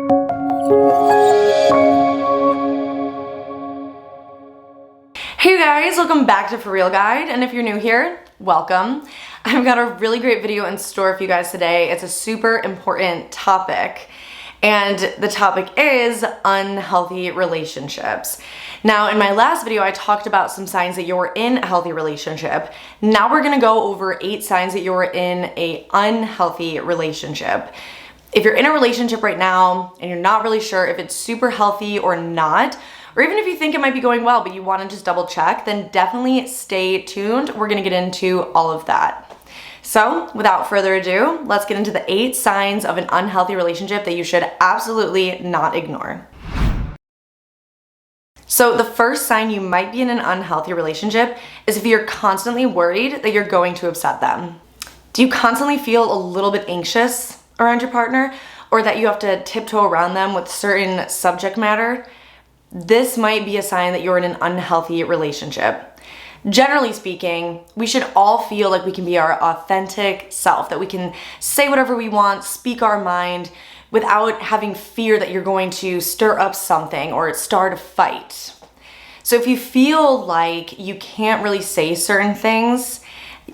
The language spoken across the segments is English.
Hey guys, welcome back to For Real Guide, and if you're new here, welcome. I've got a really great video in store for you guys today. It's a super important topic, and the topic is unhealthy relationships. Now, in my last video, I talked about some signs that you're in a healthy relationship. Now we're gonna go over 8 signs that you're in an unhealthy relationship. If you're in a relationship right now and you're not really sure if it's super healthy or not, or even if you think it might be going well, but you want to just double check, then definitely stay tuned. We're going to get into all of that. So without further ado, let's get into the 8 signs of an unhealthy relationship that you should absolutely not ignore. So the first sign you might be in an unhealthy relationship is if you're constantly worried that you're going to upset them. Do you constantly feel a little bit anxious around your partner, or that you have to tiptoe around them with certain subject matter? This might be a sign that you're in an unhealthy relationship. Generally speaking, we should all feel like we can be our authentic self, that we can say whatever we want, speak our mind, without having fear that you're going to stir up something or start a fight. So if you feel like you can't really say certain things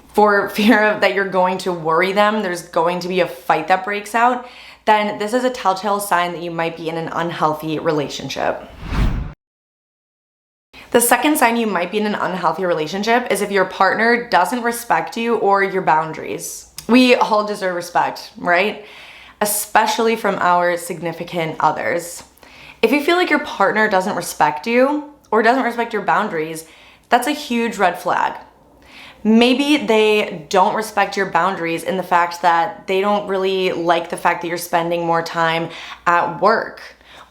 for fear of that you're going to worry them, there's going to be a fight that breaks out, then this is a telltale sign that you might be in an unhealthy relationship. The second sign you might be in an unhealthy relationship is if your partner doesn't respect you or your boundaries. We all deserve respect, right? Especially from our significant others. If you feel like your partner doesn't respect you or doesn't respect your boundaries, that's a huge red flag. Maybe they don't respect your boundaries in the fact that they don't really like the fact that you're spending more time at work.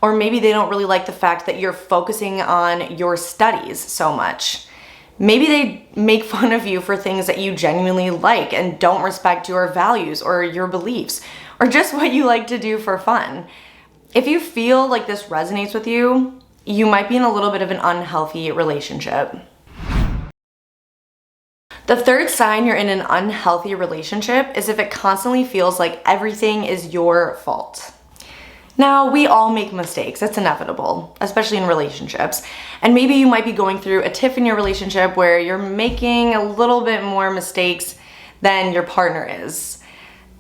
Or maybe they don't really like the fact that you're focusing on your studies so much. Maybe they make fun of you for things that you genuinely like and don't respect your values or your beliefs, or just what you like to do for fun. If you feel like this resonates with you, you might be in a little bit of an unhealthy relationship. The third sign you're in an unhealthy relationship is if it constantly feels like everything is your fault. Now, we all make mistakes, that's inevitable, especially in relationships. And maybe you might be going through a tiff in your relationship where you're making a little bit more mistakes than your partner is.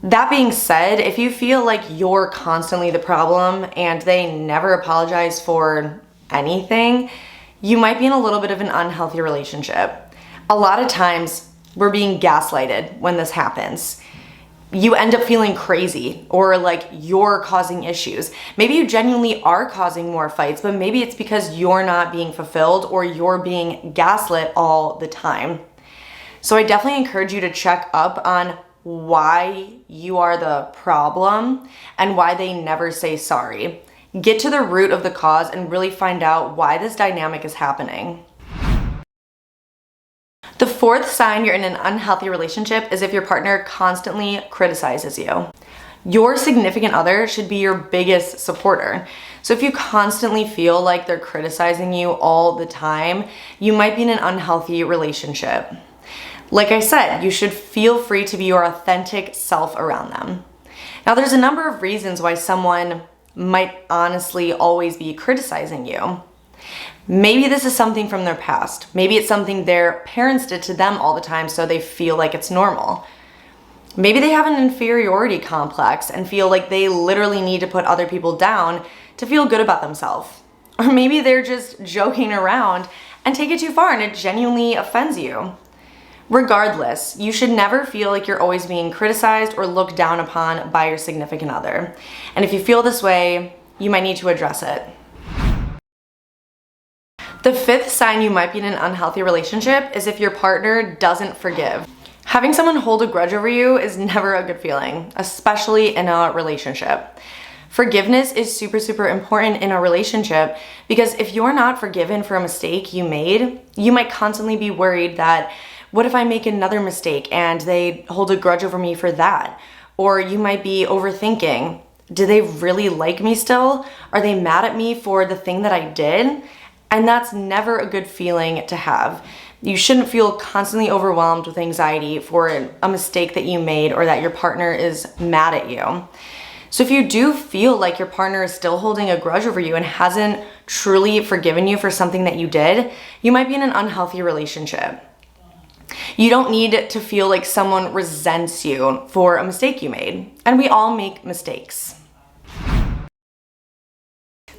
That being said, if you feel like you're constantly the problem and they never apologize for anything, you might be in a little bit of an unhealthy relationship. A lot of times, we're being gaslighted when this happens. You end up feeling crazy or like you're causing issues. Maybe you genuinely are causing more fights, but maybe it's because you're not being fulfilled or you're being gaslit all the time. So I definitely encourage you to check up on why you are the problem and why they never say sorry. Get to the root of the cause and really find out why this dynamic is happening. The fourth sign you're in an unhealthy relationship is if your partner constantly criticizes you. Your significant other should be your biggest supporter. So if you constantly feel like they're criticizing you all the time, you might be in an unhealthy relationship. Like I said, you should feel free to be your authentic self around them. Now, there's a number of reasons why someone might honestly always be criticizing you. Maybe this is something from their past. Maybe it's something their parents did to them all the time, so they feel like it's normal. Maybe they have an inferiority complex and feel like they literally need to put other people down to feel good about themselves. Or maybe they're just joking around and take it too far and it genuinely offends you. Regardless, you should never feel like you're always being criticized or looked down upon by your significant other. And if you feel this way, you might need to address it. The fifth sign you might be in an unhealthy relationship is if your partner doesn't forgive. Having someone hold a grudge over you is never a good feeling, especially in a relationship. Forgiveness is super, super important in a relationship because if you're not forgiven for a mistake you made, you might constantly be worried that, what if I make another mistake and they hold a grudge over me for that? Or you might be overthinking, do they really like me still? Are they mad at me for the thing that I did? And that's never a good feeling to have. You shouldn't feel constantly overwhelmed with anxiety for a mistake that you made or that your partner is mad at you. So if you do feel like your partner is still holding a grudge over you and hasn't truly forgiven you for something that you did, you might be in an unhealthy relationship. You don't need to feel like someone resents you for a mistake you made, and we all make mistakes.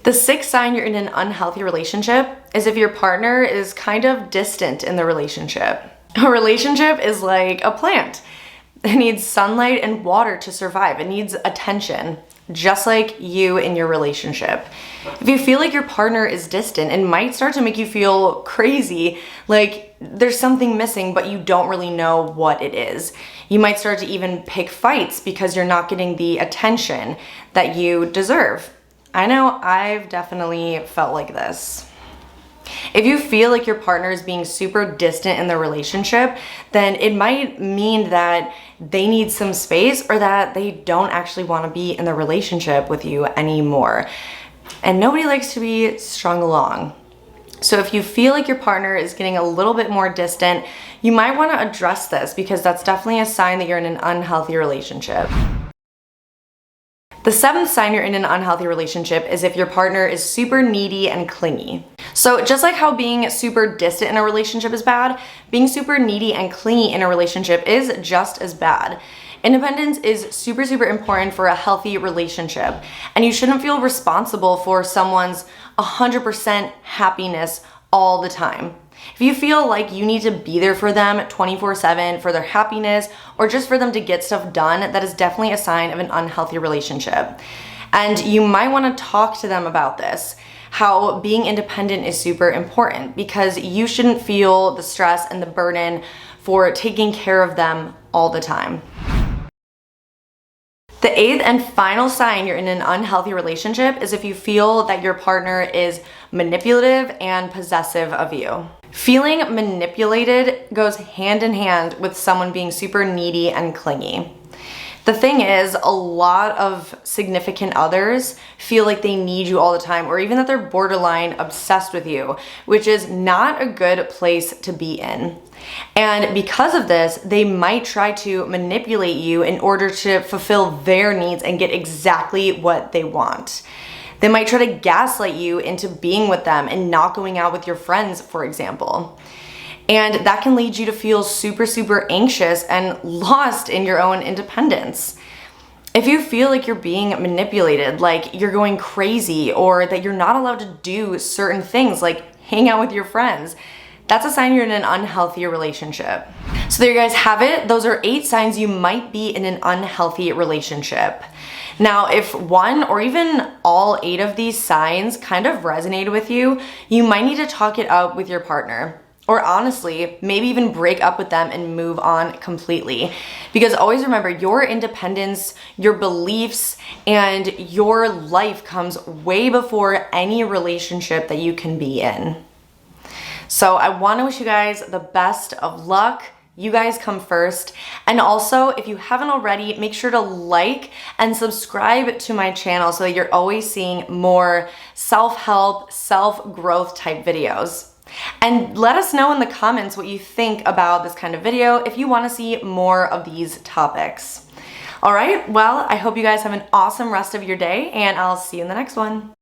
The sixth sign you're in an unhealthy relationship is if your partner is kind of distant in the relationship. A relationship is like a plant. It needs sunlight and water to survive. It needs attention, just like you in your relationship. If you feel like your partner is distant, it might start to make you feel crazy, like there's something missing, but you don't really know what it is. You might start to even pick fights because you're not getting the attention that you deserve. I know I've definitely felt like this. If you feel like your partner is being super distant in the relationship, then it might mean that they need some space or that they don't actually want to be in the relationship with you anymore. And nobody likes to be strung along. So if you feel like your partner is getting a little bit more distant, you might want to address this because that's definitely a sign that you're in an unhealthy relationship. The seventh sign you're in an unhealthy relationship is if your partner is super needy and clingy. So just like how being super distant in a relationship is bad, being super needy and clingy in a relationship is just as bad. Independence is super, super important for a healthy relationship, and you shouldn't feel responsible for someone's 100% happiness all the time. If you feel like you need to be there for them 24/7 for their happiness or just for them to get stuff done, that is definitely a sign of an unhealthy relationship. And you might want to talk to them about this, how being independent is super important because you shouldn't feel the stress and the burden for taking care of them all the time. The eighth and final sign you're in an unhealthy relationship is if you feel that your partner is manipulative and possessive of you. Feeling manipulated goes hand in hand with someone being super needy and clingy. The thing is, a lot of significant others feel like they need you all the time, or even that they're borderline obsessed with you, which is not a good place to be in. And because of this, they might try to manipulate you in order to fulfill their needs and get exactly what they want. They might try to gaslight you into being with them and not going out with your friends, for example. And that can lead you to feel super, super anxious and lost in your own independence. If you feel like you're being manipulated, like you're going crazy, or that you're not allowed to do certain things like hang out with your friends, that's a sign you're in an unhealthy relationship. So there you guys have it. Those are 8 signs you might be in an unhealthy relationship. Now, if one or even all 8 of these signs kind of resonated with you, you might need to talk it out with your partner. Or honestly, maybe even break up with them and move on completely. Because always remember, your independence, your beliefs, and your life comes way before any relationship that you can be in. So I want to wish you guys the best of luck. You guys come first. And also, if you haven't already, make sure to like and subscribe to my channel so that you're always seeing more self-help, self-growth type videos. And let us know in the comments what you think about this kind of video if you want to see more of these topics. All right, well, I hope you guys have an awesome rest of your day, and I'll see you in the next one.